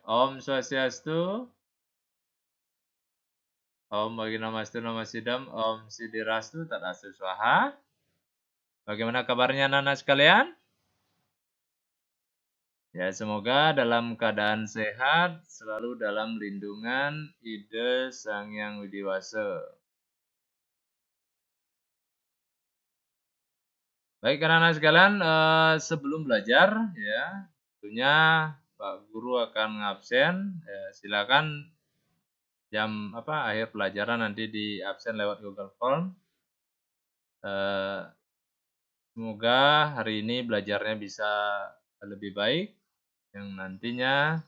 Om Swastiastu, Om Bagi Namastu Nama Sidam, Om Sidirastu Tadastu Swaha. Bagaimana kabarnya anak-anak sekalian? Ya, semoga dalam keadaan sehat, selalu dalam lindungan Ide Sang Hyang Widi Wasa. Baik anak-anak sekalian, sebelum belajar ya, tentunya Pak Guru akan ngabsen. Ya, silakan jam akhir pelajaran nanti di absen lewat Google Form. Semoga hari ini belajarnya bisa lebih baik, yang nantinya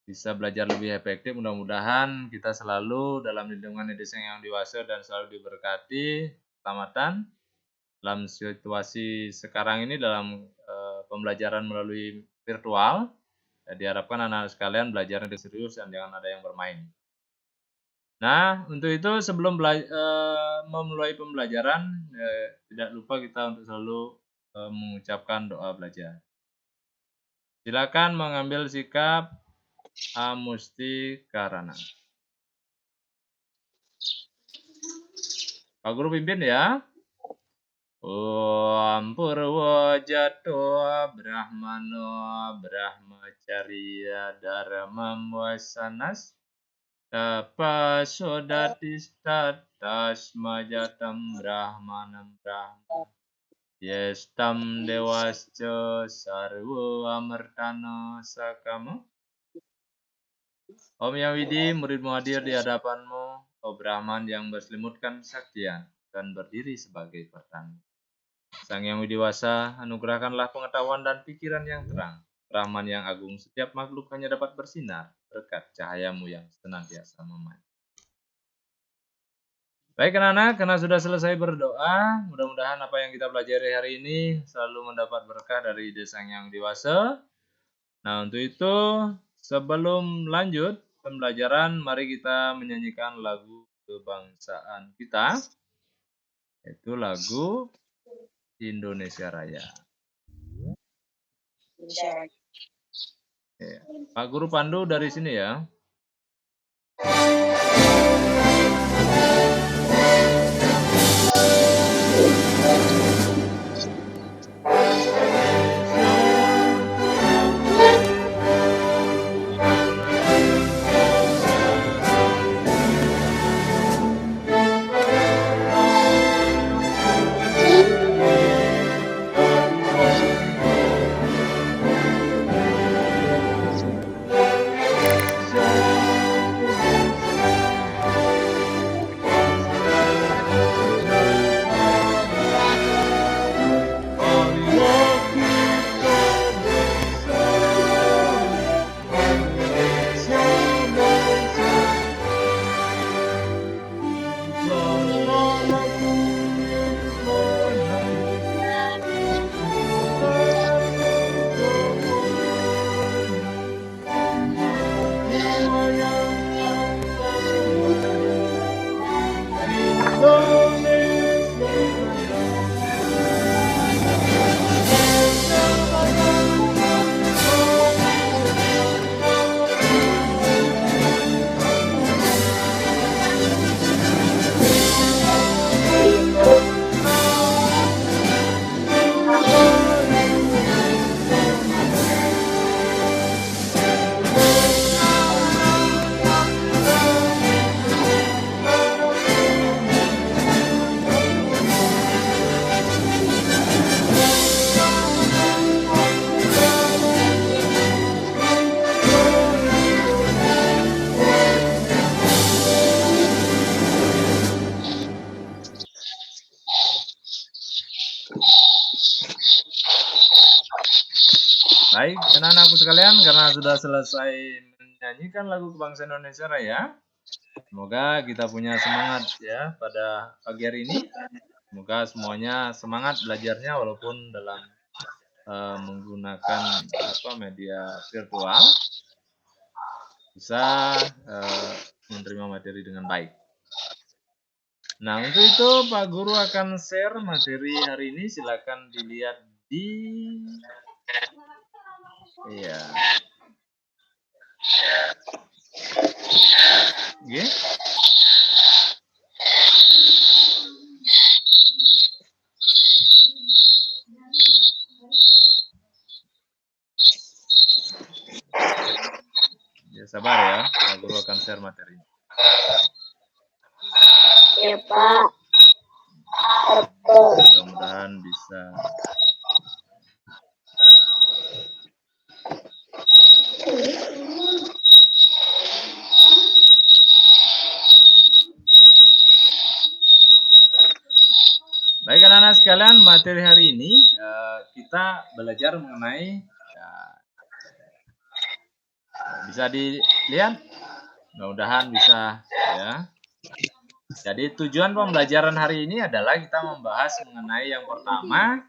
bisa belajar lebih efektif. Mudah-mudahan kita selalu dalam lindungan Ide Sang Hyang Dewasa dan selalu diberkati keselamatan dalam situasi sekarang ini dalam pembelajaran melalui virtual. Ya, diharapkan anak-anak sekalian belajarnya serius dan jangan ada yang bermain. Nah, untuk itu sebelum memulai pembelajaran, tidak lupa kita untuk selalu mengucapkan doa belajar. Silakan mengambil sikap amustikarana. Pak Guru pimpin ya. Om Purwojato Brahmano Brahmacharya Dharmam Wasanas Tapasodatis Tasmajatam Brahmanam Brahma Yestam Dewasca Sarwo Amartana Sakama. Om Yang Widi, muridmu hadir di hadapanmu, O Brahman yang berselimutkan kesaktian dan berdiri sebagai pertanda. Sang Yang Widiwasa, anugerahkanlah pengetahuan dan pikiran yang terang. Brahman yang agung, setiap makhluk hanya dapat bersinar berkat cahayamu yang senantiasa memancar. Baik anak-anak, karena sudah selesai berdoa, mudah-mudahan apa yang kita pelajari hari ini selalu mendapat berkah dari Ide Sang Yang Dewasa. Nah, untuk itu sebelum lanjut pembelajaran, mari kita menyanyikan lagu kebangsaan kita, yaitu lagu Indonesia Raya. Ya. Pak Guru pandu dari sini ya. Baik, anak-anakku sekalian, karena sudah selesai menyanyikan lagu kebangsaan Indonesia Raya, semoga kita punya semangat ya pada pagi hari ini. Semoga semuanya semangat belajarnya walaupun dalam menggunakan media virtual, bisa menerima materi dengan baik. Nah, untuk itu Pak Guru akan share materi hari ini. Silakan dilihat di Nggih. Ya sabar ya, Pak Guru akan share materi. Ya Pak. Mudah-mudahan bisa. Baik anak-anak sekalian, materi hari ini kita belajar mengenai bisa dilihat, mudah-mudahan bisa ya. Jadi tujuan pembelajaran hari ini adalah kita membahas mengenai yang pertama,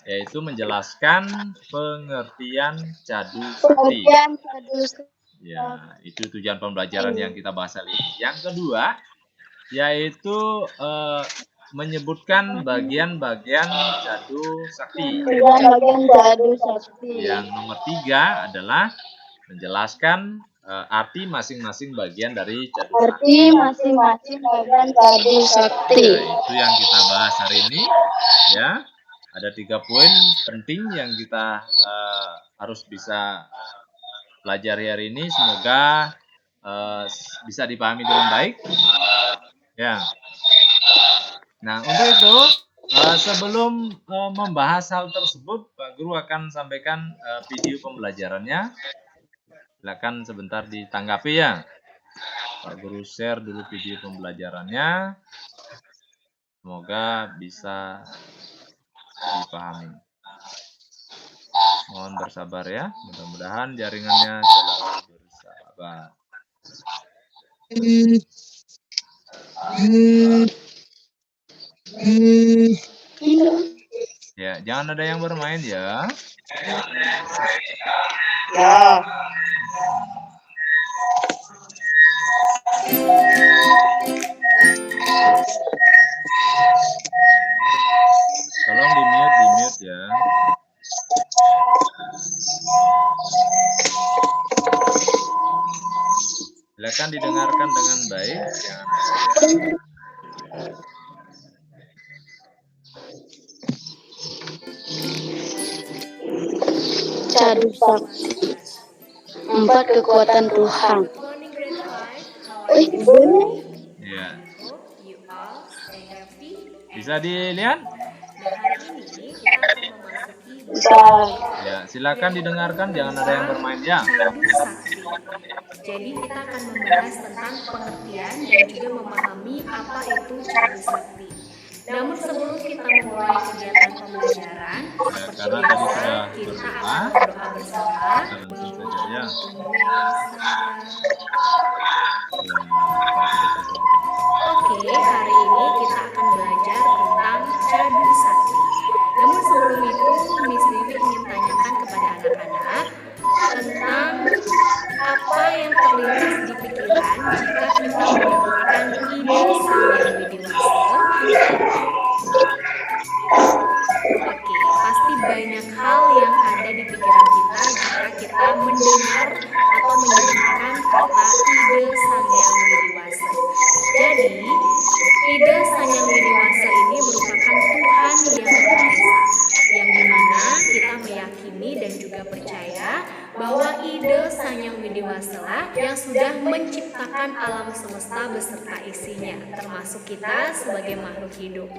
yaitu menjelaskan pengertian cadu sakti. Ya, itu tujuan pembelajaran yang kita bahas hari ini. Yang kedua, yaitu menyebutkan bagian-bagian cadu sakti. Yang nomor 3 adalah menjelaskan arti masing-masing bagian dari cadu sakti. Ya, itu yang kita bahas hari ini. Ya, ada 3 poin penting yang kita harus bisa pelajari hari ini. Semoga bisa dipahami dengan baik. Ya. Nah, untuk itu sebelum membahas hal tersebut, Pak Guru akan sampaikan video pembelajarannya. Silakan sebentar ditanggapi ya. Pak Guru share dulu video pembelajarannya. Semoga bisa dipahami. Mohon bersabar ya. Mudah-mudahan jaringannya selalu bersahabat. Ya, jangan ada yang bermain ya. Ya. Tolong di-mute ya. Silakan didengarkan dengan baik. Cadu sakti. 4 kekuatan Tuhan. Ya. Bisa dilihat? Bisa. Ya, silakan didengarkan, jangan ada yang bermain ya. Jadi kita akan membahas tentang pengertian dan juga memahami apa itu cadu sakti. Namun sebelum kita memulai kegiatan pembelajaran, seperti biasa kita akan berdoa bersama. Oke, hari ini kita akan belajar tentang cadu sakti. Namun sebelum itu, Miss Vivi ingin tanyakan kepada anak-anak tentang apa yang terlintas di pikiran jika kita menyebutkan ide Sang Yang Widi Wasa. Oke, pasti banyak hal yang ada di pikiran kita jika kita mendengar atau menyebutkan kata ide Sang Yang Widi Wasa. Jadi, ide Sang Yang Widi Wasa ini merupakan Tuhan yang Maha Esa, yang dimana kita meyakini dan juga percaya bahwa ide Sang Yang Widi Wasa yang sudah menciptakan alam semesta beserta isinya, termasuk kita sebagai makhluk hidup.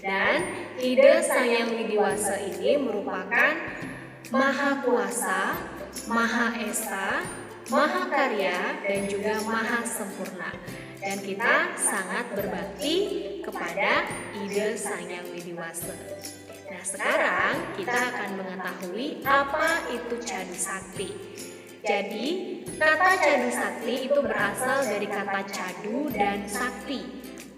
Dan ide Sang Yang Widi Wasa ini merupakan Maha Kuasa, Maha Esa, Maha Karya, dan juga Maha Sempurna. Dan kita sangat berbakti kepada ide Sang Yang Widi Wasa. Nah, sekarang kita akan mengetahui apa itu cadu sakti. Jadi, kata cadu sakti itu berasal dari kata cadu dan sakti.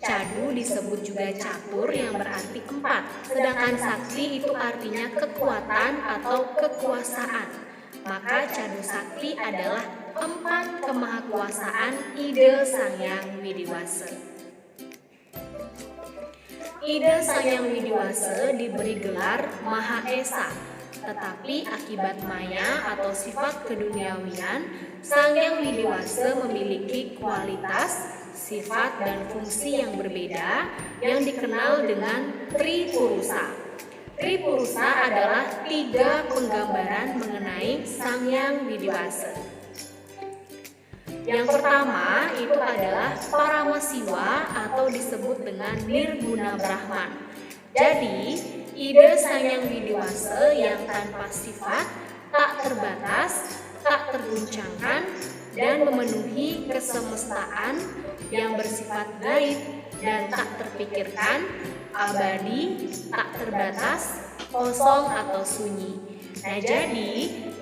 Cadu disebut juga catur yang berarti 4, sedangkan sakti itu artinya kekuatan atau kekuasaan. Maka cadu sakti adalah 4 kemahakuasaan ide Sang Yang Widi Wasa. Ide Sang Yang Widi Wasa diberi gelar Maha Esa. Tetapi akibat maya atau sifat keduniawian, Sang Yang Widiwasa memiliki kualitas, sifat, dan fungsi yang berbeda yang dikenal dengan Tripurusa. Tripurusa adalah 3 penggambaran mengenai Sang Yang Widiwasa. Yang pertama itu adalah Paramasiwa atau disebut dengan Nirguna Brahman. Jadi, ide Sang Yang Widiwasa yang tanpa sifat, tak terbatas, tak terguncangkan, dan memenuhi kesemestaan yang bersifat gaib dan tak terpikirkan, abadi, tak terbatas, kosong atau sunyi. Nah, jadi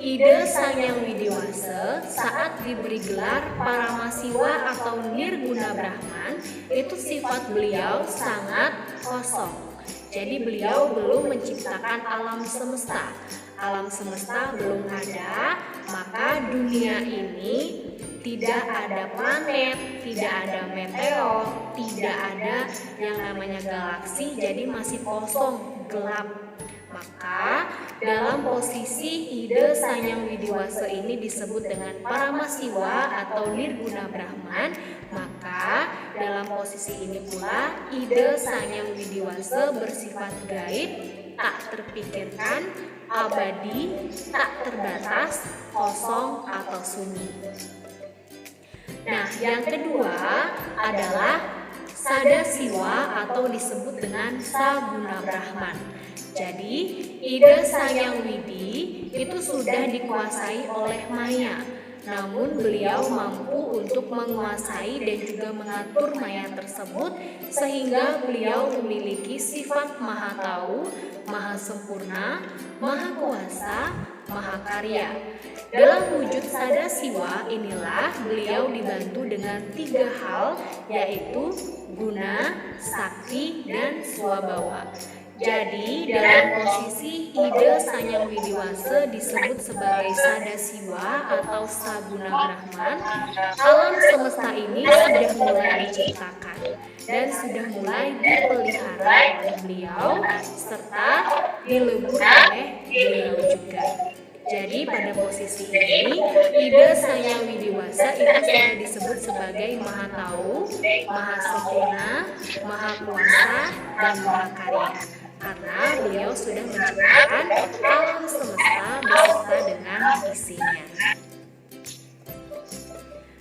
ide Sang Yang Widiwasa saat diberi gelar Paramasiwa atau Nirguna Brahman, itu sifat beliau sangat kosong. Jadi beliau belum menciptakan alam semesta. Alam semesta belum ada, maka dunia ini tidak ada planet, tidak ada meteor, tidak ada yang namanya galaksi, jadi masih kosong, gelap. Maka dalam posisi ide Sang Yang Widiwasa ini disebut dengan Paramasiwa atau Nirguna Brahman, maka dalam posisi ini pula ide Sang Yang Widiwasa bersifat gaib, tak terpikirkan, abadi, tak terbatas, kosong atau sunyi. Nah, yang kedua adalah Sadasiwa atau disebut dengan Saguna Brahman. Jadi, ide Sang Yang Widi itu sudah dikuasai oleh maya. Namun beliau mampu untuk menguasai dan juga mengatur maya tersebut sehingga beliau memiliki sifat maha tahu, maha sempurna, maha kuasa, maha karya. Dalam wujud Sadasiwa inilah beliau dibantu dengan 3 hal, yaitu guna, sakti, dan swabhawa. Jadi dalam posisi ide Sang Yang Widiwasa disebut sebagai Sadasiwa atau Saguna Brahman, alam semesta ini sudah mulai diciptakan dan sudah mulai dipelihara oleh beliau serta dilebur oleh beliau juga. Jadi pada posisi ini ide Sang Yang Widiwasa itu sudah disebut sebagai maha tahu, maha sempurna, maha kuasa, dan maha karya. Karena beliau sudah menciptakan alam semesta beserta dengan isinya.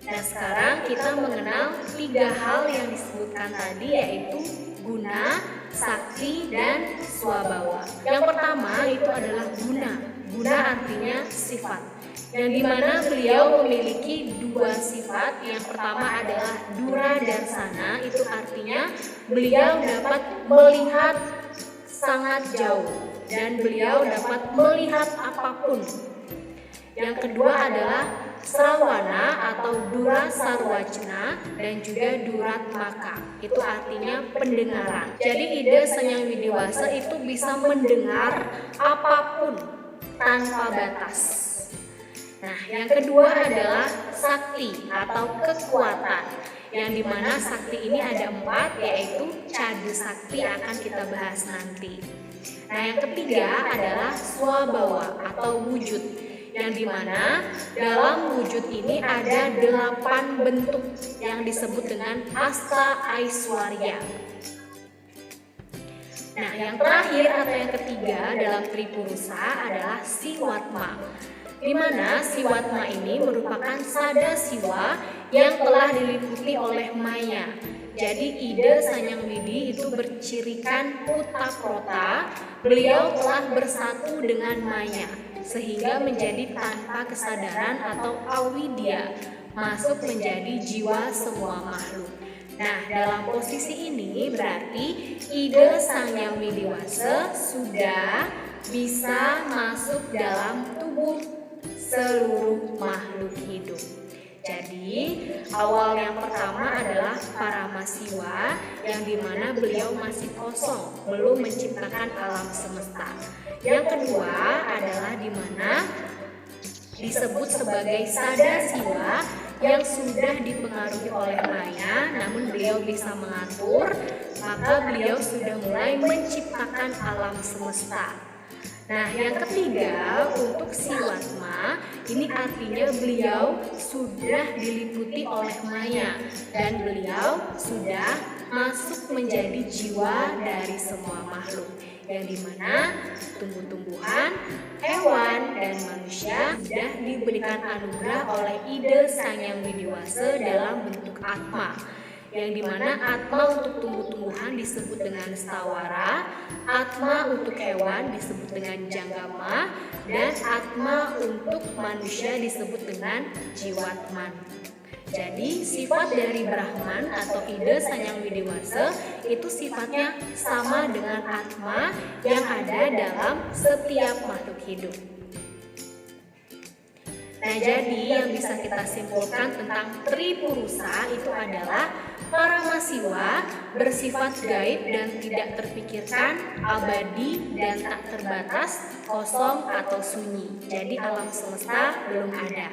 Nah, sekarang kita mengenal 3 hal yang disebutkan tadi, yaitu guna, sakti, dan swabhawa. Yang pertama itu adalah guna. Guna artinya sifat, yang dimana beliau memiliki 2 sifat. Yang pertama adalah dura darsana, itu artinya beliau dapat melihat sangat jauh dan beliau dapat melihat apapun. Yang kedua adalah srawana atau dura sarwacna dan juga duratmaka, itu artinya pendengaran. Jadi ide Sang Yang Widiwasa itu bisa mendengar apapun tanpa batas. Nah, yang kedua adalah sakti atau kekuatan, yang dimana sakti ini ada 4, yaitu cadu sakti, akan kita bahas nanti. Nah, yang ketiga adalah swabhawa atau wujud, yang dimana dalam wujud ini ada 8 bentuk yang disebut dengan asta aiswarya. Nah, yang terakhir atau yang ketiga dalam Tripurusa adalah siwatma, di mana siwatma ini merupakan Sadasiwa yang telah diliputi oleh maya. Jadi ide Sang Yang Widi itu bercirikan utaprota, beliau telah bersatu dengan maya sehingga menjadi tanpa kesadaran atau awidya, masuk menjadi jiwa semua makhluk. Nah, dalam posisi ini berarti ide Sang Yang Widiwasa sudah bisa masuk dalam tubuh seluruh makhluk hidup. Jadi awal yang pertama adalah Paramasiwa, yang dimana beliau masih kosong, belum menciptakan alam semesta. Yang kedua adalah dimana disebut sebagai Sadasiwa, yang sudah dipengaruhi oleh maya, namun beliau bisa mengatur, maka beliau sudah mulai menciptakan alam semesta. Nah, yang ketiga untuk Siwatma, ini artinya beliau sudah diliputi oleh maya dan beliau sudah masuk menjadi jiwa dari semua makhluk, yang dimana tumbuh-tumbuhan, hewan, dan manusia sudah diberikan anugerah oleh ide Sang Yang Widiwasa dalam bentuk atma, yang dimana atma untuk tumbuh-tumbuhan disebut dengan stawara, atma untuk hewan disebut dengan janggama, dan atma untuk manusia disebut dengan jiwatman. Jadi sifat dari Brahman atau ide Sang Yang Widiwasa itu sifatnya sama dengan atma yang ada dalam setiap makhluk hidup. Nah, jadi yang bisa kita simpulkan tentang Tripurusa itu adalah Paramasiwa bersifat gaib dan tidak terpikirkan, abadi dan tak terbatas, kosong atau sunyi. Jadi alam semesta belum ada.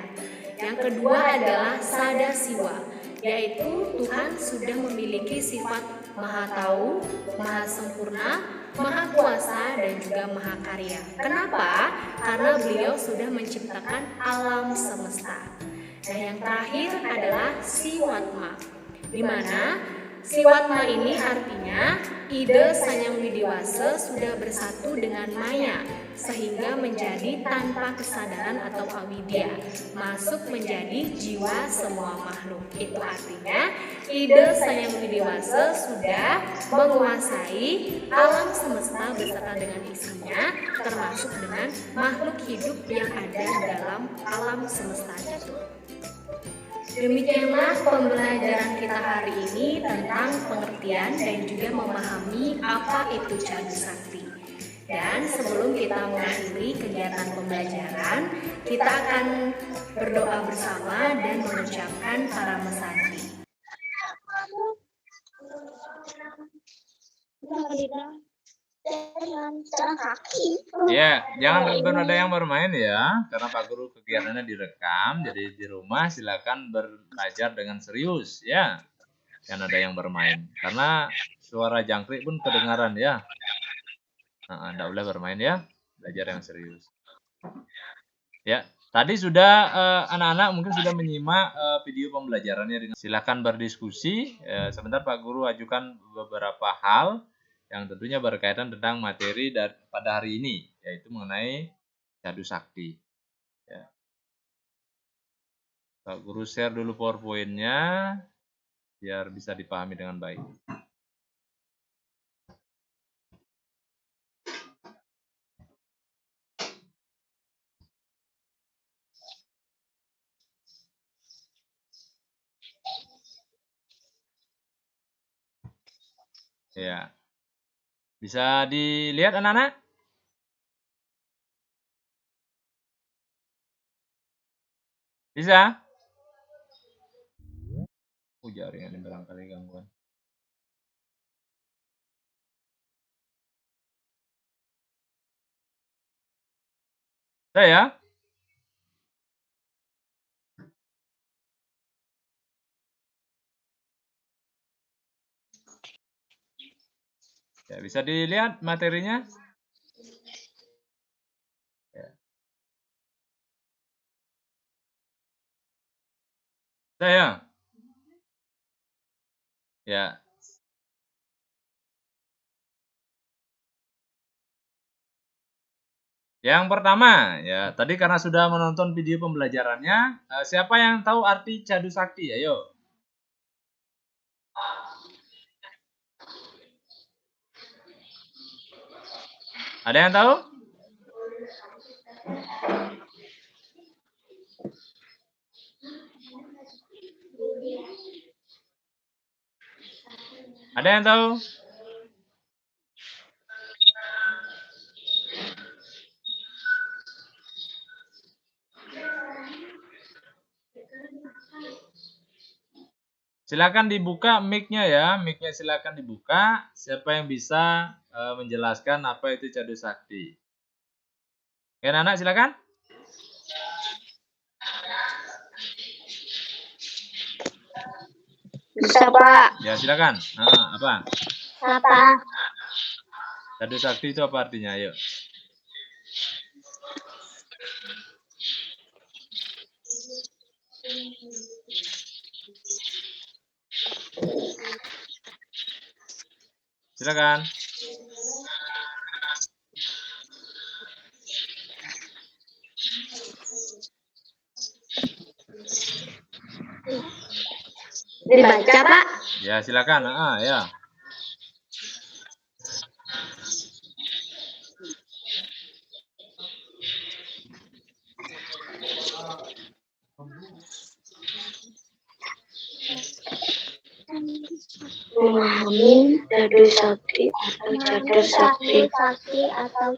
Yang kedua adalah Sadasiwa, yaitu Tuhan sudah memiliki sifat Maha Tahu, Maha Sempurna, Maha Kuasa, dan juga Maha Karya. Kenapa? Karena beliau sudah menciptakan alam semesta. Nah, yang terakhir adalah Siwatma, di mana Siwatma ini artinya ide Sang Yang Widiwasa sudah bersatu dengan maya sehingga menjadi tanpa kesadaran atau awidya, masuk menjadi jiwa semua makhluk. Itu artinya ide Sang Yang Widiwasa sudah menguasai alam semesta beserta dengan isinya, termasuk dengan makhluk hidup yang ada dalam alam semesta itu. Demikianlah pembelajaran kita hari ini tentang pengertian dan juga memahami apa itu Cadu Sakti. Dan sebelum kita mengakhiri kegiatan pembelajaran, kita akan berdoa bersama dan mengucapkan Paramasati. Ya, jangan ada yang bermain ya, karena Pak Guru kegiatannya direkam, jadi di rumah silakan belajar dengan serius ya. Jangan ada yang bermain, karena suara jangkrik pun kedengaran ya. Nah, enggak boleh bermain ya, belajar yang serius. Ya, tadi sudah anak-anak mungkin sudah menyimak video pembelajarannya. Silakan berdiskusi. Sebentar Pak Guru ajukan beberapa hal yang tentunya berkaitan tentang materi pada hari ini, yaitu mengenai Cadu Sakti. Ya. Pak Guru share dulu PowerPoint-nya biar bisa dipahami dengan baik. Ya. Bisa dilihat anak-anak? Bisa? Jaringan ini barangkali gangguan. Saya? Ya, bisa dilihat materinya? Ya. Saya? Ya. Yang pertama, ya tadi karena sudah menonton video pembelajarannya, siapa yang tahu arti Cadu Sakti? Ayo. Ada yang tahu? Ada yang tahu? Silakan dibuka mic-nya ya, mic-nya silakan dibuka. Siapa yang bisa menjelaskan apa itu Cadu Sakti? Ya, anak silakan. Bisa, Pak. Ya, silakan. Apa? Apa? Cadu Sakti itu apa artinya? Ayo. Silakan. Dibaca, Pak. Ya, silakan. Ya. Memahami catur sakti atau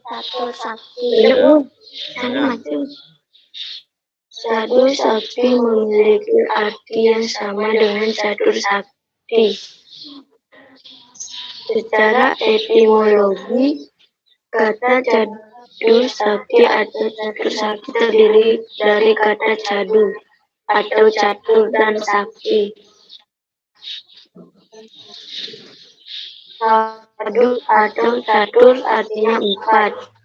catur sakti. Belum. Ya. Catur sakti memiliki arti yang sama dengan catur sakti. Secara etimologi, kata catur sakti atau catur sakti terdiri dari kata cadu atau catur dan sakti. Cadu atau catur artinya 4.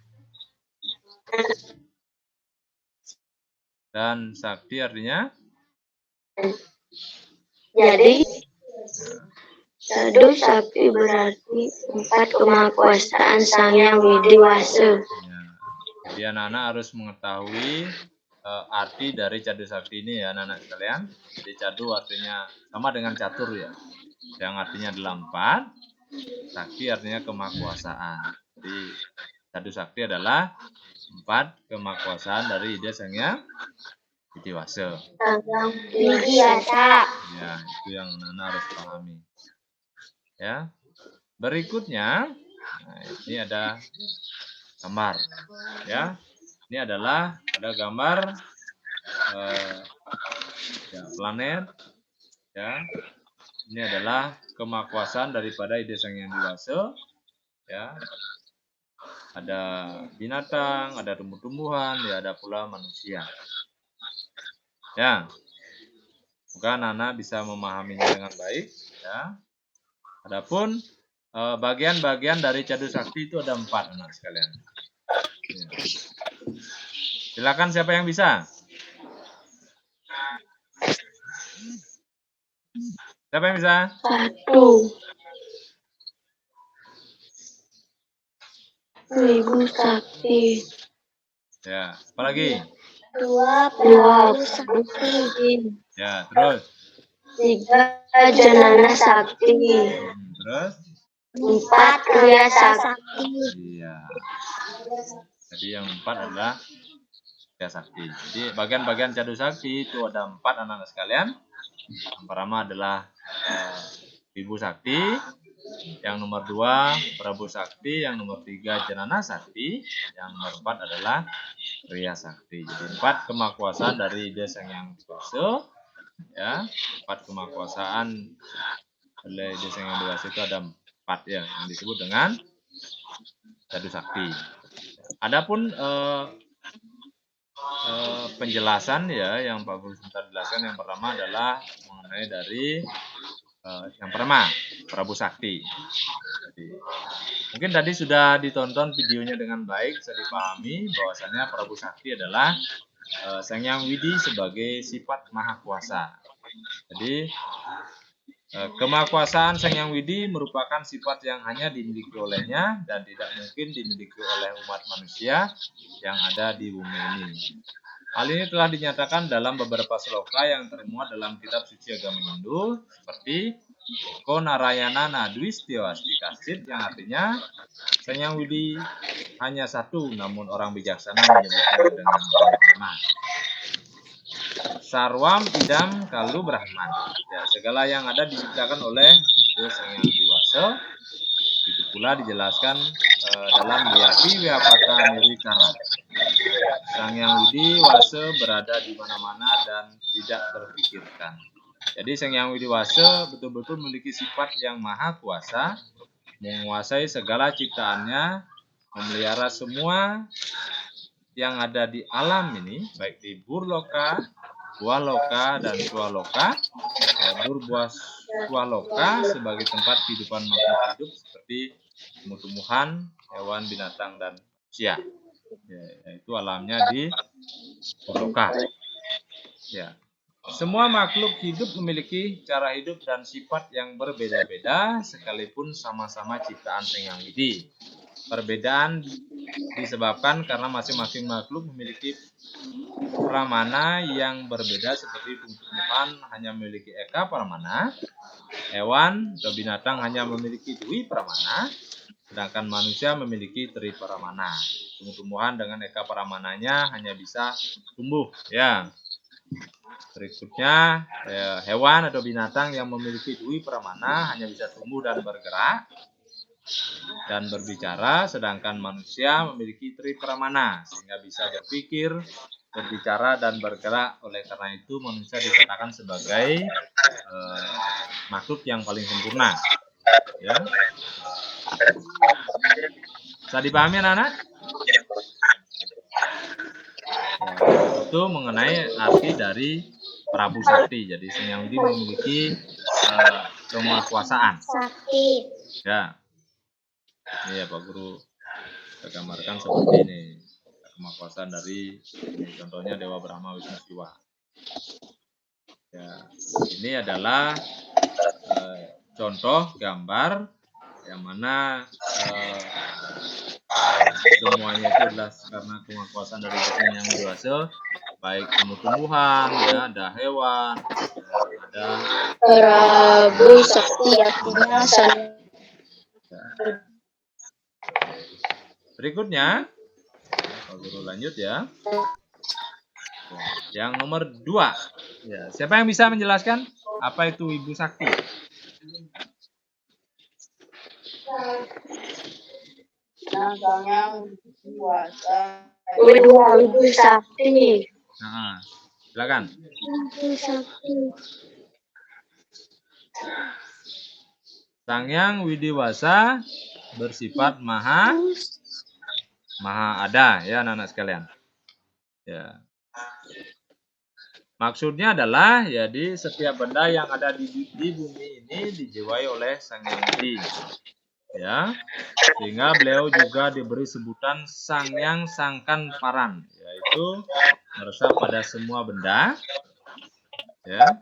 Dan sakti artinya? Jadi, catur sakti berarti 4 kemahakuasaan Sang Hyang Widiwasa. Ya. Jadi anak-anak harus mengetahui arti dari catur sakti ini ya anak-anak sekalian. Jadi cadu artinya sama dengan catur ya. Yang artinya adalah 4. Sakti artinya kemahakuasaan. Jadi catur sakti adalah 4 kemahakuasaan dari Ida Sang Hyang Widiwasa. Ya, itu yang anak-anak harus pahami. Ya. Berikutnya, nah, ini ada gambar. Ya. Ini adalah ada gambar ya, planet. Ya. Ini adalah kemahakuasaan daripada Ida Sang Hyang Widiwasa. Ya. Ada binatang, ada tumbuh-tumbuhan, ya ada pula manusia. Ya. Semoga anak-anak bisa memahaminya dengan baik. Ya. Adapun bagian-bagian dari catur sakti itu ada 4 anak sekalian. Ya. Silakan siapa yang bisa? Siapa yang bisa? 1. Wibu sakti. Ya, apalagi? 2. Sakti. Ya, terus? 3. Janana sakti. Terus? 4. Kriya sakti. Iya. Jadi yang 4 adalah Kriya sakti. Jadi bagian-bagian catur sakti itu ada 4 anak-anak sekalian. Yang pertama adalah Wibu sakti. Yang nomor 2 Prabu sakti. Yang nomor 3 Janana sakti. Yang nomor 4 adalah Kriya sakti. Jadi 4 kemahakuasaan dari Ida Sang Hyang Widiwasa. Ya, 4 kemahakuasaan oleh Ida Sang Hyang Widiwasa itu ada 4 ya yang disebut dengan catur sakti. Adapun penjelasan ya yang Pak Guru sebentar jelaskan yang pertama adalah mengenai dari yang pertama Prabu Sakti. Jadi, mungkin tadi sudah ditonton videonya dengan baik, bisa dipahami bahwasannya Prabu Sakti adalah Sang Hyang Widi sebagai sifat maha kuasa. Jadi kemahakuasaan Sang Hyang Widi merupakan sifat yang hanya dimiliki olehnya dan tidak mungkin dimiliki oleh umat manusia yang ada di bumi ini. Hal ini telah dinyatakan dalam beberapa sloka yang termuat dalam kitab suci agama Hindu seperti Ko Narayana Nadwistiyawastikasit yang artinya Sang Hyang Widi hanya satu namun orang bijaksana menyebutnya dengan banyak nama. Sarwam idam kalu Brahman. Ya, segala yang ada diciptakan oleh Ida Sang Hyang Widiwasa. Itu pula dijelaskan dalam Wiyapi Wiyapata Nirikara. Sang Hyang Widiwasa berada di mana-mana dan tidak terpikirkan. Jadi Sang Hyang Widiwasa betul-betul memiliki sifat yang maha kuasa, menguasai segala ciptaannya, memelihara semua yang ada di alam ini, baik di burloka, bualoka, dan swaloka. Burbuaswaloka sebagai tempat kehidupan makhluk hidup seperti tumbuh-tumbuhan, hewan, binatang, dan manusia. Ya, yaitu alamnya di burloka. Ya. Semua makhluk hidup memiliki cara hidup dan sifat yang berbeda-beda sekalipun sama-sama ciptaan Sang Hyang Widi. Perbedaan disebabkan karena masing-masing makhluk memiliki pramana yang berbeda, seperti tumbuhan hanya memiliki eka pramana, hewan atau binatang hanya memiliki dwi pramana, sedangkan manusia memiliki tri pramana. Tumbuh-tumbuhan dengan eka pramananya hanya bisa tumbuh, ya. Berikutnya, hewan atau binatang yang memiliki dwi pramana hanya bisa tumbuh dan bergerak dan berbicara, sedangkan manusia memiliki tri pramana sehingga bisa berpikir, berbicara dan bergerak. Oleh karena itu manusia dikatakan sebagai makhluk yang paling sempurna, ya. Bisa dipahami anak-anak? Itu mengenai arti dari Prabu Sakti. Jadi Sang Hyang Widi memiliki kemahakuasaan. Sakti. Ya. Ini ya Pak Guru, kita gambarkan seperti ini. Kemahakuasaan dari, ini contohnya Dewa Brahma Wisnu Siwa. Ya, ini adalah contoh gambar yang mana semuanya itu adalah karena kemahakuasaan dari Sang Hyang Widi Wasa, baik tumbuh-tumbuhan, ya, ada hewan, ada Prabu Sakti artinya Berikutnya, Pak Guru lanjut ya. Yang nomor 2. Ya, siapa yang bisa menjelaskan apa itu Ibu Sakti? Ibu Sakti. Nah, silakan. Ibu Sakti. Sang Hyang Widi Wasa bersifat maha ada, ya anak-anak sekalian. Ya. Maksudnya adalah, jadi setiap benda yang ada di bumi ini dijiwai oleh Sang Hyang Widi. Ya. Sehingga beliau juga diberi sebutan Sang Hyang Sangkan Paran, yaitu meresap pada semua benda. Ya.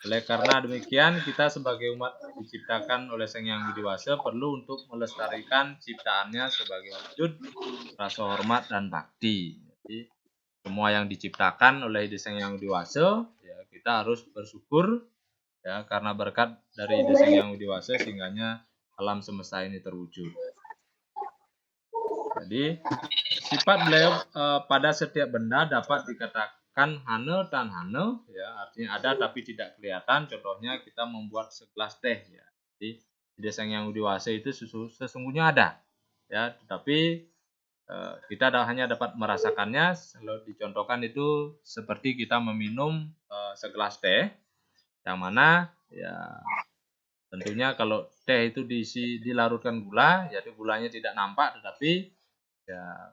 Oleh karena demikian, kita sebagai umat diciptakan oleh Sang Hyang Widi Wasa perlu untuk melestarikan ciptaannya sebagai wujud rasa hormat dan bakti. Jadi, semua yang diciptakan oleh Sang Hyang Widi Wasa, ya, kita harus bersyukur, ya, karena berkat dari Sang Hyang Widi Wasa sehingganya alam semesta ini terwujud. Jadi, sifat beliau pada setiap benda dapat dikatakan hane dan hane, ya, artinya ada tapi tidak kelihatan. Contohnya kita membuat segelas teh, ya. Jadi ide Sang Hyang Widi Wasa itu sesungguhnya ada, ya, tetapi kita hanya dapat merasakannya. Kalau dicontohkan itu seperti kita meminum segelas teh, yang mana, ya, tentunya kalau teh itu dilarutkan gula, jadi gulanya tidak nampak, tetapi ya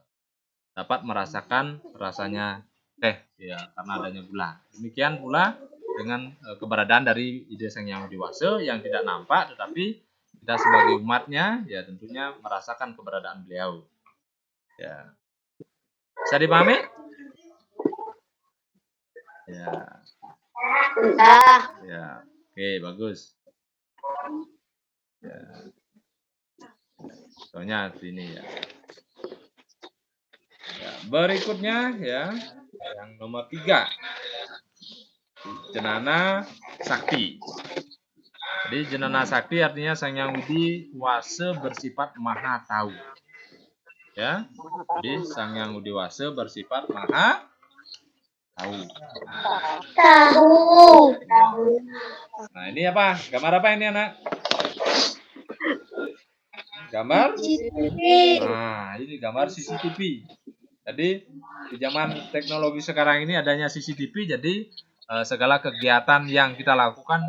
dapat merasakan rasanya teh, ya, karena adanya gula. Demikian pula dengan keberadaan dari ide Sang Hyang Widi Wasa yang tidak nampak, tetapi kita sebagai umatnya, ya, tentunya merasakan keberadaan beliau. Ya. Bisa dipahami? Ya. Ya. Oke, bagus. Ya. Soalnya ini, ya. Ya, berikutnya, ya, yang nomor 3, Jenana Sakti. Jadi Jenana Sakti artinya Sang Hyang Widi Wasa bersifat maha tahu. Ya, jadi Sang Hyang Widi Wasa bersifat maha tahu. Nah, ini apa? Gambar apa ini, anak? Gambar? Nah, ini gambar CCTV. Jadi di zaman teknologi sekarang ini adanya CCTV, jadi segala kegiatan yang kita lakukan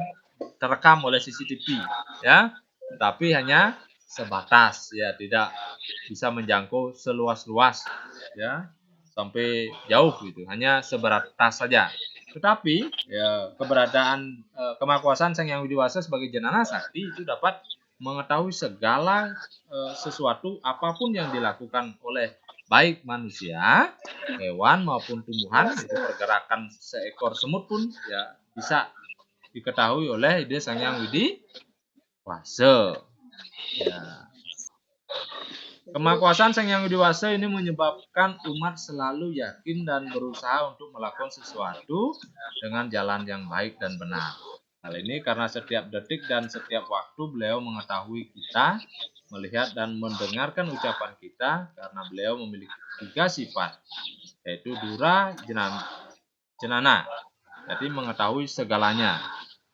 terekam oleh CCTV, ya, tapi hanya sebatas, ya, tidak bisa menjangkau seluas-luas, ya, sampai jauh gitu, hanya sebatas saja. Tetapi, ya, keberadaan kemahakuasaan Sang Hyang Widi Wasa sebagai Jenana Sakti itu dapat mengetahui segala sesuatu apapun yang dilakukan oleh baik manusia, hewan maupun tumbuhan. Itu pergerakan seekor semut pun ya bisa diketahui oleh ide Sang Hyang Widi Wase. Ya. Kemakuasaan Sang Hyang Widi Wase ini menyebabkan umat selalu yakin dan berusaha untuk melakukan sesuatu dengan jalan yang baik dan benar. Hal ini karena setiap detik dan setiap waktu beliau mengetahui kita, melihat dan mendengarkan ucapan kita, karena beliau memiliki 3 sifat, yaitu dura, jenana. Jadi mengetahui segalanya.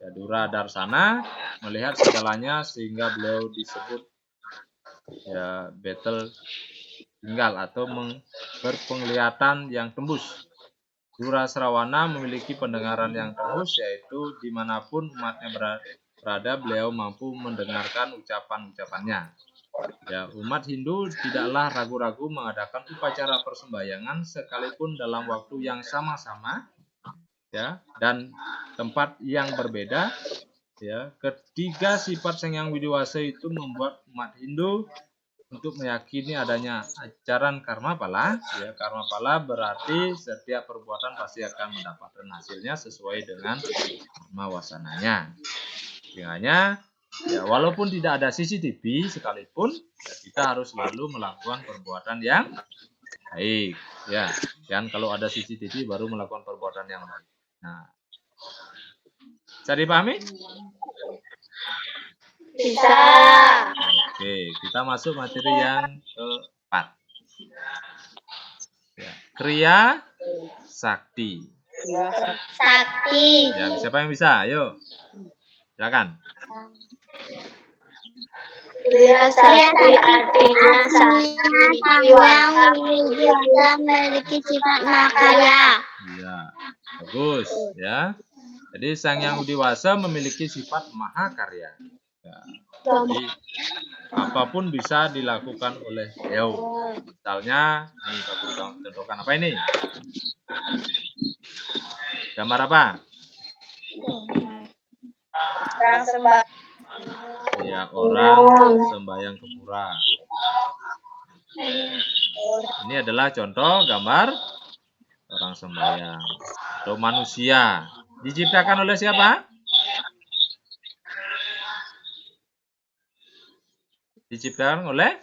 Ya, dura darsana, melihat segalanya, sehingga beliau disebut ya betel tinggal atau berpenglihatan yang tembus. Dura Srawana memiliki pendengaran yang tembus, yaitu dimanapun umatnya berada, beliau mampu mendengarkan ucapan-ucapannya. Ya, umat Hindu tidaklah ragu-ragu mengadakan upacara persembahyangan sekalipun dalam waktu yang sama-sama, ya, dan tempat yang berbeda. Ya, ketiga sifat Sang Hyang Widi Wase itu membuat umat Hindu untuk meyakini adanya ajaran karma pala. Ya, karma pala berarti setiap perbuatan pasti akan mendapatkan hasilnya sesuai dengan karma wasananya. Sehingga ya, walaupun tidak ada CCTV sekalipun, ya, kita harus selalu melakukan perbuatan yang baik. Ya, dan kalau ada CCTV baru melakukan perbuatan yang baik. Nah, bisa dipahami? Bisa. Oke, kita masuk materi yang keempat. Ya, kriya sakti. Sakti. Ya, siapa yang bisa? Ayo, silakan. Kriya sakti artinya yang memiliki sifat mahakarya. Iya, bagus ya. Jadi Sang Hyang Widi Wase memiliki sifat mahakarya. Ya, jadi apapun bisa dilakukan oleh beliau. Misalnya, nih bagus contohkan apa ini? Gambar apa? Orang sembah. Ya, orang sembahyang ke pura. Ini adalah contoh gambar orang sembahyang atau manusia. Diciptakan oleh siapa? Diciptakan oleh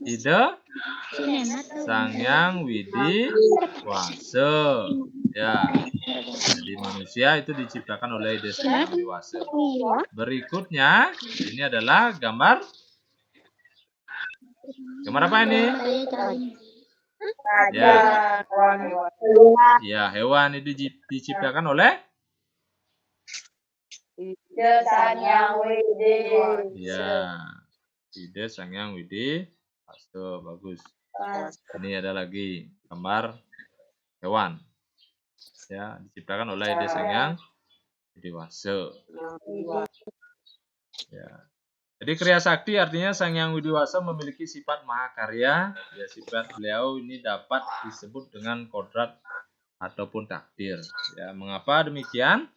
ide Sang Hyang Widi Wase. Ya, jadi manusia itu diciptakan oleh ide Sang Hyang Widi Wase. Berikutnya ini adalah gambar apa ini? Ya, ya, hewan itu diciptakan oleh ide Sang Hyang Widi. ya, ide Sang Hyang Widi Wase. Bagus. Ini ada lagi gambar hewan. Ya, diciptakan oleh ide Sang Hyang Widi Wase. Ya. Jadi kriya sakti artinya Sang Hyang Widi Wase memiliki sifat mahakarya. Ya, sifat beliau ini dapat disebut dengan kodrat ataupun takdir. Ya, mengapa demikian?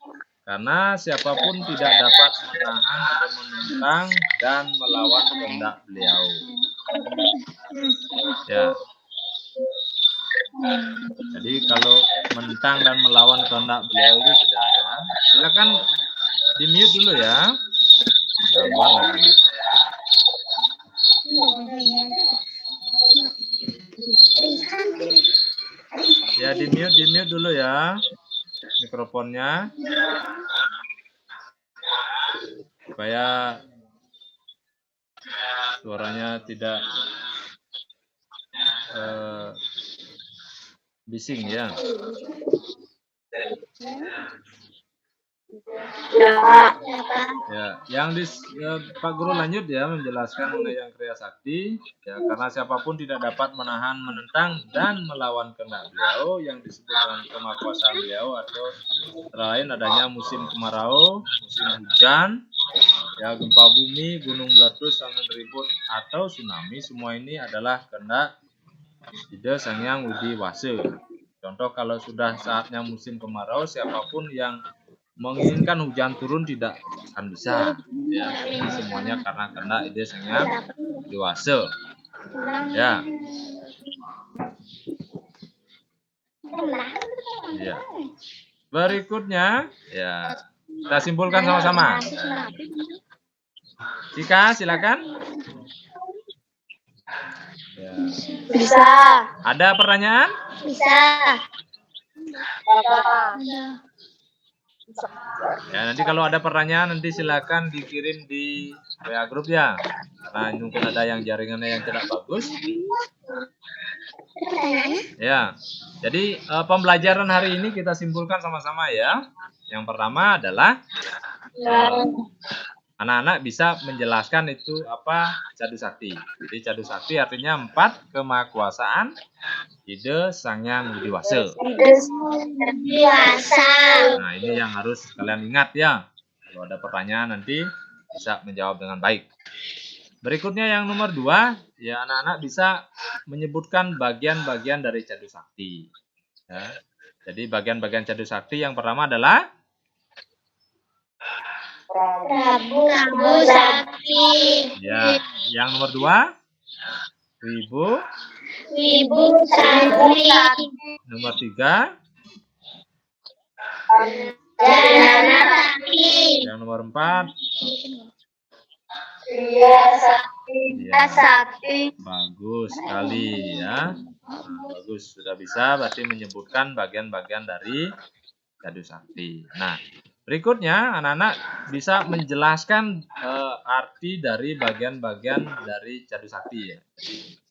Karena siapapun tidak dapat menahan atau menentang dan melawan kehendak beliau. Ya. Jadi kalau menentang dan melawan kehendak beliau itu tidak ada. Silakan di mute dulu ya. Gambar lagi. Ya, di mute dulu ya mikrofonnya supaya suaranya tidak bising ya. Ya, yang Pak Guru lanjut ya menjelaskan mengenai yang kriya sakti. Ya, karena siapapun tidak dapat menahan, menentang dan melawan kehendak beliau yang disebut dengan kemakuasaan beliau, atau antara lain adanya musim kemarau, musim hujan, ya, gempa bumi, gunung meletus, angin ribut atau tsunami. Semua ini adalah kehendak ide Sang Hyang Widi Wase. Contoh, kalau sudah saatnya musim kemarau, siapapun yang menginginkan hujan turun tidak akan bisa. Ya, ini semuanya karena ide Sang Hyang Widi Wase. Ya. Ya. Berikutnya, ya. Kita simpulkan sama-sama. Cika, silakan. Ya. Bisa. Ada pertanyaan? Bisa. Ya, nanti kalau ada pertanyaan nanti silakan dikirim di WA grup ya. Karena mungkin ada yang jaringannya yang tidak bagus. Ya. Jadi pembelajaran hari ini kita simpulkan sama-sama ya. Yang pertama adalah anak-anak bisa menjelaskan itu apa Cadu Sakti. Jadi Cadu Sakti artinya 4 kemahakuasaan ide Sang Hyang Widi Wase. Nah, ini yang harus kalian ingat ya. Kalau ada pertanyaan nanti bisa menjawab dengan baik. Berikutnya yang nomor 2, ya anak-anak bisa menyebutkan bagian-bagian dari Cadu Sakti. Ya. Jadi bagian-bagian Cadu Sakti yang pertama adalah Prabu Sakti. ya, yang nomor 2 Wibu. Sakti. Nomor 3 Jana Sakti. yang nomor 4 Sakti. bagus sekali ya. Nah, bagus, sudah bisa berarti menyebutkan bagian-bagian dari Cadu Sakti. Nah, berikutnya anak-anak bisa menjelaskan arti dari bagian-bagian dari Cadu Sakti ya.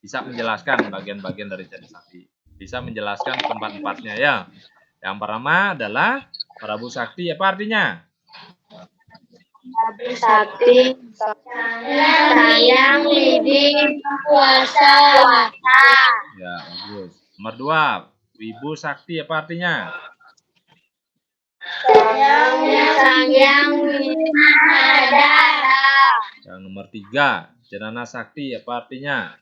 Bisa menjelaskan bagian-bagian dari Cadu Sakti. Bisa menjelaskan tempat-tempatnya ya. Yang pertama adalah Prabu Sakti, apa artinya? Prabu Sakti. Sang Hyang Widi Wase. Ya, bagus. Nomor 2 Wibu Sakti, apa artinya? Sang Hyang Widi Mahadara. Yang nomor 3 Janana Sakti, apa artinya?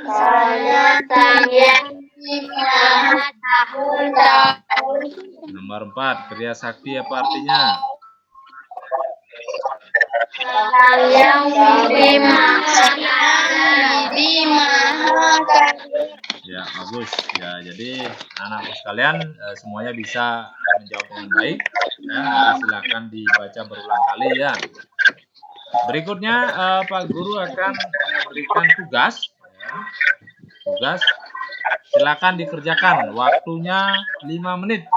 Sang Hyang Widi tahun-tahun. Nomor 4 Kriya Sakti, apa artinya? Sang Hyang Widi Mahadara. Ya, bagus. Ya, jadi anak-anak sekalian semuanya bisa menjawab dengan baik. Ya, nanti silakan dibaca berulang kali ya. Berikutnya Pak Guru akan berikan tugas. Ya. Tugas silakan dikerjakan. Waktunya 5 menit.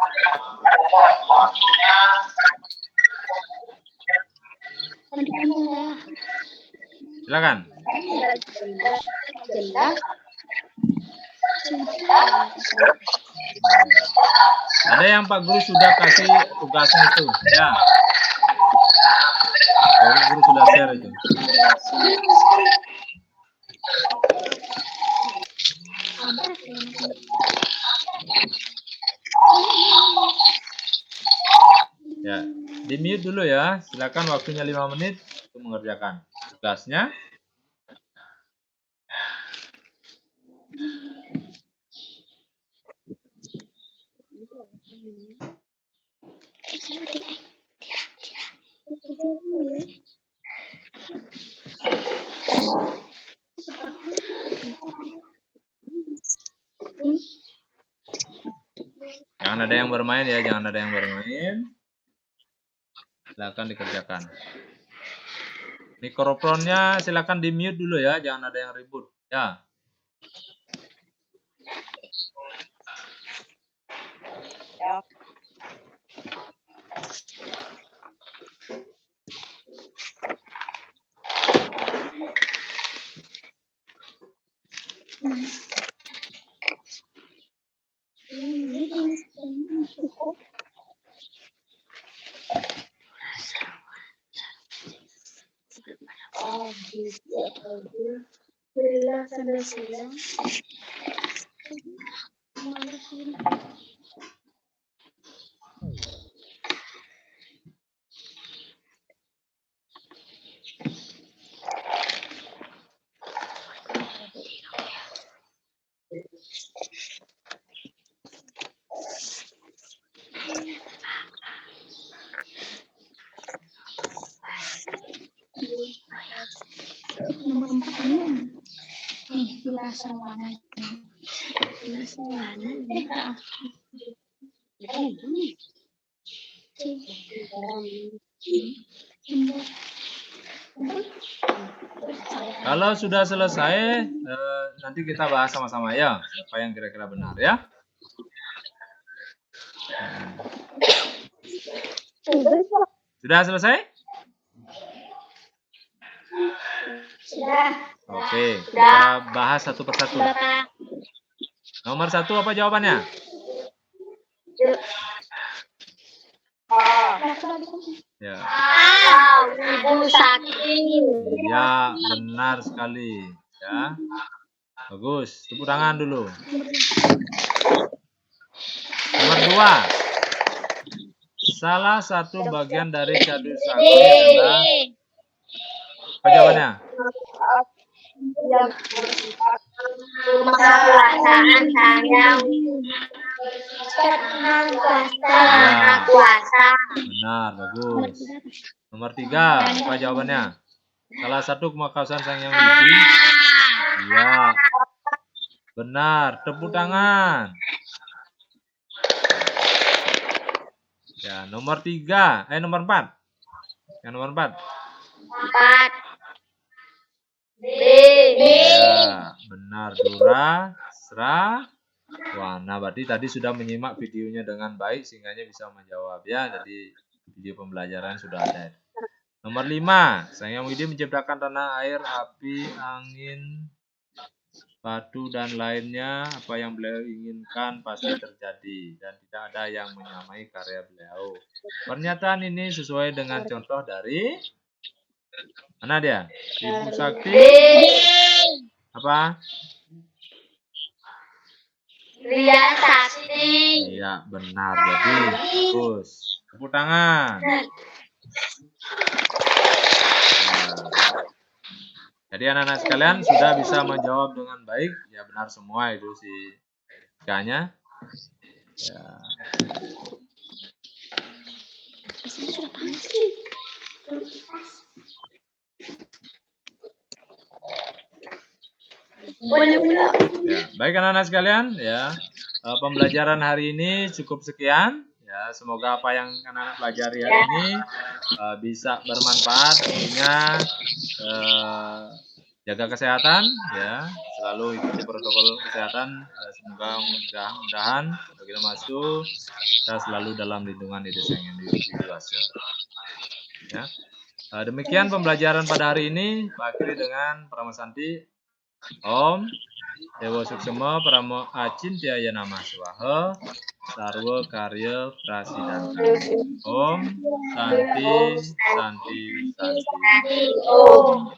Silakan. Ada yang Pak Guru sudah kasih tugasnya itu, ya. Pak Guru sudah share itu. Ya, di mute dulu ya. Silakan waktunya 5 menit untuk mengerjakan tugasnya. Jangan ada yang bermain ya, jangan ada yang bermain. Silakan dikerjakan. Mikrofonnya silakan di mute dulu ya, jangan ada yang ribut. Ya. Nomor 4 ini Kalau sudah selesai, nanti kita bahas sama-sama ya, apa yang kira-kira benar ya. Sudah selesai? Sudah. Oke, kita bahas satu persatu. Nomor 1 apa jawabannya? Ya. Ibu sakit. Ya, benar sekali. Ya, bagus. Tepuk tangan dulu. Nomor 2. Salah satu bagian dari cadur sakti adalah apa jawabannya? Kekuasaan sayang. Kuasa. Benar, bagus. Nomor 3, apa jawabannya? Salah satu kemakasan Sang Hyang Widi. Ya, benar. Tepuk tangan. Ya, nomor 4. Yang nomor 4. 4. B. Ya, benar. Dura, Sra, Wana. Berarti tadi sudah menyimak videonya dengan baik sehingga bisa menjawab ya. Jadi video pembelajaran sudah ada. Nomor 5. Sang Hyang Widi menciptakan tanah, air, api, angin, batu dan lainnya. Apa yang beliau inginkan pasti terjadi dan tidak ada yang menyamai karya beliau. Pernyataan ini sesuai dengan contoh dari mana dia? Ibu Sakti. Apa? Ria Sakti. Iya, benar. Jadi, bagus. Tepuk tangan. Nah. Jadi anak-anak sekalian sudah bisa menjawab dengan baik. Ya benar semua itu si K-nya. Ya. Ya, baik anak-anak sekalian, ya. Pembelajaran hari ini cukup sekian. Ya, semoga apa yang anak-anak pelajari hari ini bisa bermanfaat, tentunya jaga kesehatan, ya, selalu ikuti protokol kesehatan. Semoga mudah-mudahan kita masuk, kita selalu dalam lindungan Ide Sang Hyang Widi Wase. Ya, demikian pembelajaran pada hari ini. Pak akhiri dengan Pramasanti. Om Dewa Suksema Pramo Acintyaya Namah Swaha Sarwa Karya Prasidanta. Om Santi Santi Santi. Om.